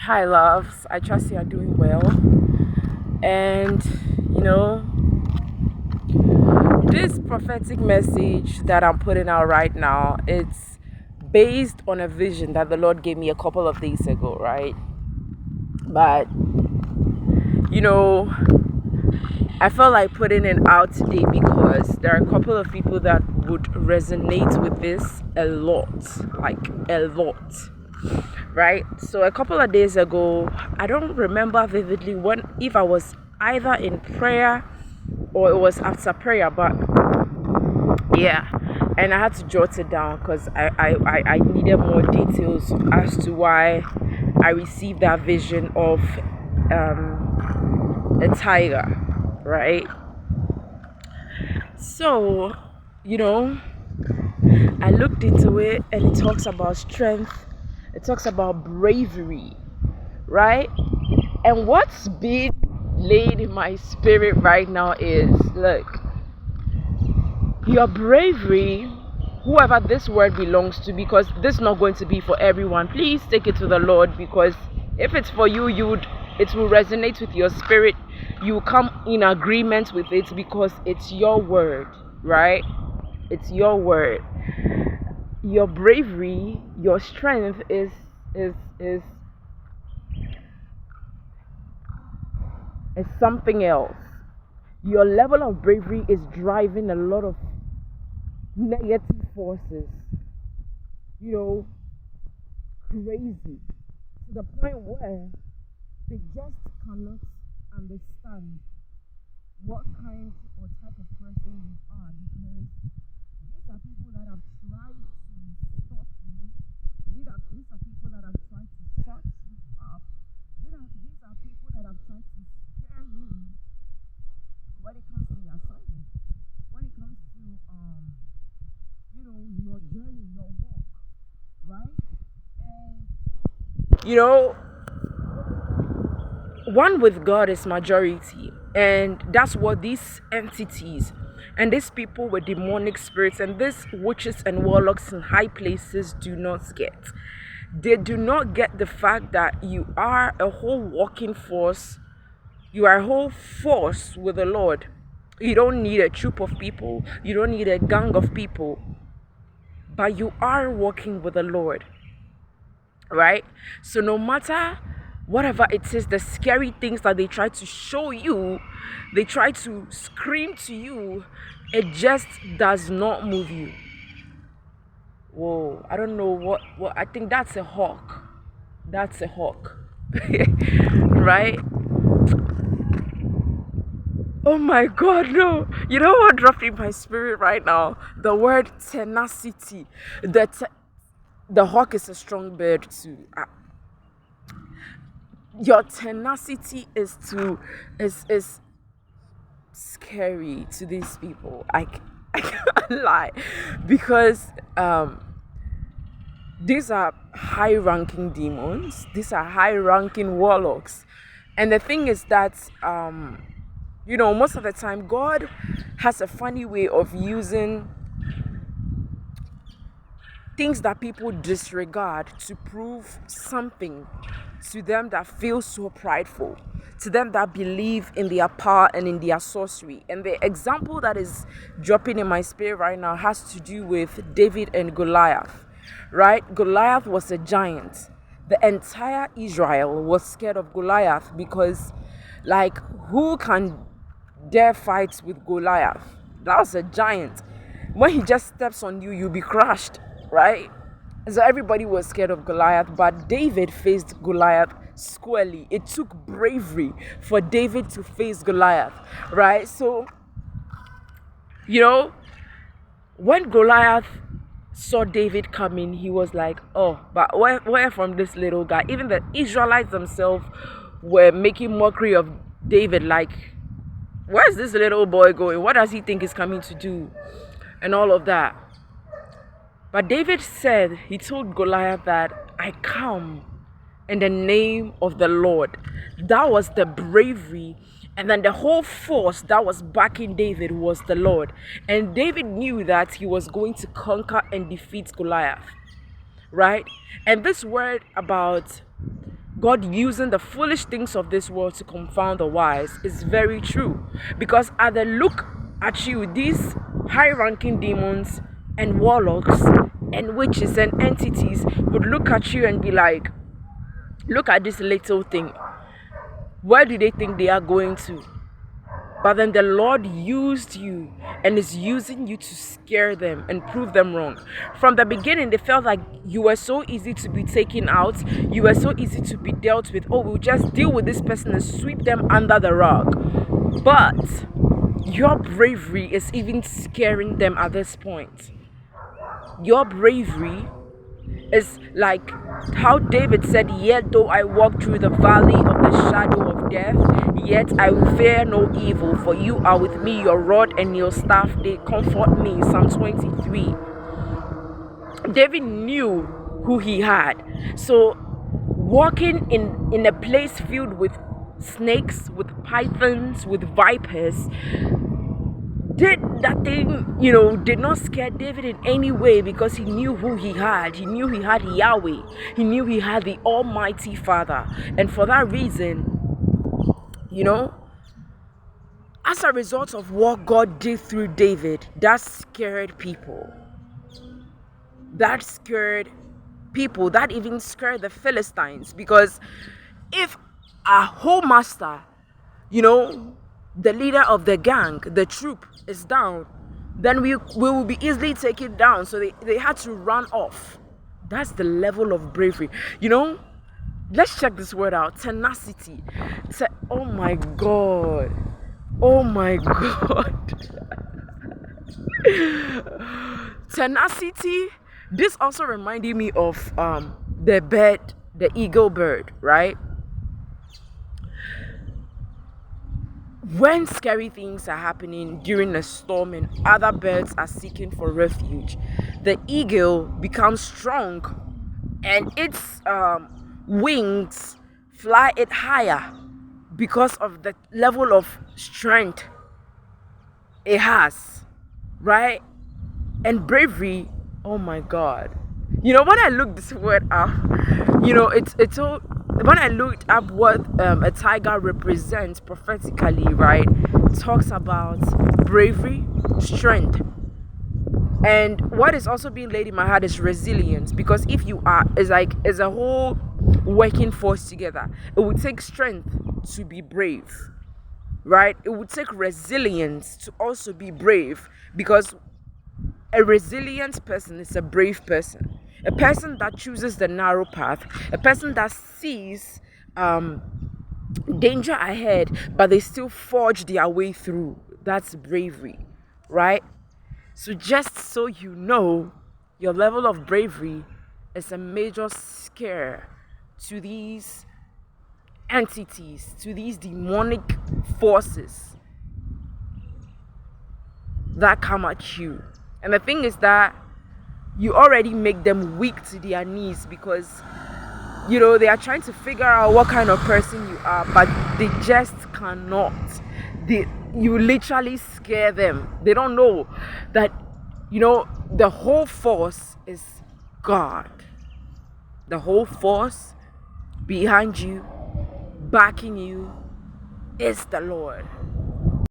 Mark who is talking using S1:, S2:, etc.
S1: Hi, loves. I trust you are doing well. And, you know, this prophetic message that I'm putting out right now, it's based on a vision that the Lord gave me a couple of days ago, right? But, you know, I felt like putting it out today because there are a couple of people that would resonate with this a lot, like a lot, right? So a couple of days ago, I don't remember vividly when if I was either in prayer or it was after prayer, but yeah, and I had to jot it down because I needed more details as to why I received that vision of a tiger, right? So, you know, I looked into it and it talks about strength, it talks about bravery, right? And what's being laid in my spirit right now is look, your bravery, whoever this word belongs to, because this is not going to be for everyone, please take it to the Lord, because if it's for you, it will resonate with your spirit. You come in agreement with it because it's your word, right? It's your word. Your bravery, your strength is is something else. Your level of bravery is driving a lot of negative forces, you know, crazy to the point where they just cannot understand what kind or type of person you are, because these are people that have tried to stop you. These are people that have tried to shut you up. These are people that have tried to scare you when it comes to your assignment, when it comes to your journey, your walk, right? And one with God is majority, and that's what these entities and these people with demonic spirits and these witches and warlocks in high places do not get. They do not get the fact that you are a whole walking force. You are a whole force with the Lord. You don't need a troop of people, you don't need a gang of people, but you are walking with the Lord, right? So no matter whatever it is, the scary things that they try to show you, they try to scream to you, it just does not move you. Whoa, I don't know what I think that's a hawk. That's a hawk. Right? Oh my god, no. You know what dropped in my spirit right now? The word tenacity. The hawk is a strong bird too. Your tenacity is scary to these people. I can't lie, because these are high ranking demons, these are high ranking warlocks, and the thing is that most of the time God has a funny way of using things that people disregard to prove something to them that feel so prideful, to them that believe in their power and in their sorcery. And the example that is dropping in my spirit right now has to do with David and Goliath, right? Goliath was a giant. The entire Israel was scared of Goliath because, like, who can dare fight with Goliath? That was a giant. When he just steps on you, you'll be crushed, right? So everybody was scared of Goliath, but David faced Goliath squarely. It took bravery for David to face Goliath, right? So, when Goliath saw David coming, he was like, oh, but where from this little guy? Even the Israelites themselves were making mockery of David, like, where's this little boy going? What does he think he's coming to do? And all of that. But David said, he told Goliath that I come in the name of the Lord. That was the bravery. And then the whole force that was backing David was the Lord. And David knew that he was going to conquer and defeat Goliath, right? And this word about God using the foolish things of this world to confound the wise is very true. Because at the look at you, these high-ranking demons and warlocks and witches and entities would look at you and be like, look at this little thing. Where do they think they are going to? But then the Lord used you and is using you to scare them and prove them wrong. From the beginning, they felt like you were so easy to be taken out. You were so easy to be dealt with. Oh, we'll just deal with this person and sweep them under the rug. But your bravery is even scaring them at this point. Your bravery is like how David said, yet though I walk through the valley of the shadow of death, yet I will fear no evil, for you are with me, your rod and your staff, they comfort me. Psalm 23. David knew who he had. So walking in a place filled with snakes, with pythons, with vipers, did not scare David in any way, because he knew who he had. He knew he had Yahweh. He knew he had the Almighty Father. And for that reason, as a result of what God did through David, that scared people. That even scared the Philistines. Because if a whole master, the leader of the gang, the troop, is down, then we will be easily taken down. So they had to run off. That's the level of bravery. Let's check this word out. Tenacity. Oh my God. Tenacity. This also reminded me of the bird, the eagle bird, right? When scary things are happening during a storm and other birds are seeking for refuge, the eagle becomes strong and its wings fly it higher because of the level of strength it has, right? And bravery, oh my God. When I looked this word up, it's all. When I looked up what a tiger represents prophetically, right, it talks about bravery, strength. And what is also being laid in my heart is resilience. Because if you are, it's a whole working force together. It would take strength to be brave, right? It would take resilience to also be brave. Because a resilient person is a brave person. A person that chooses the narrow path, a person that sees danger ahead, but they still forge their way through. That's bravery, right? So just so you know, your level of bravery is a major scare to these entities, to these demonic forces that come at you. And the thing is that you already make them weak to their knees, because they are trying to figure out what kind of person you are, but they just cannot. You literally scare them. They don't know that the whole force is God. The whole force behind you, backing you, is the Lord.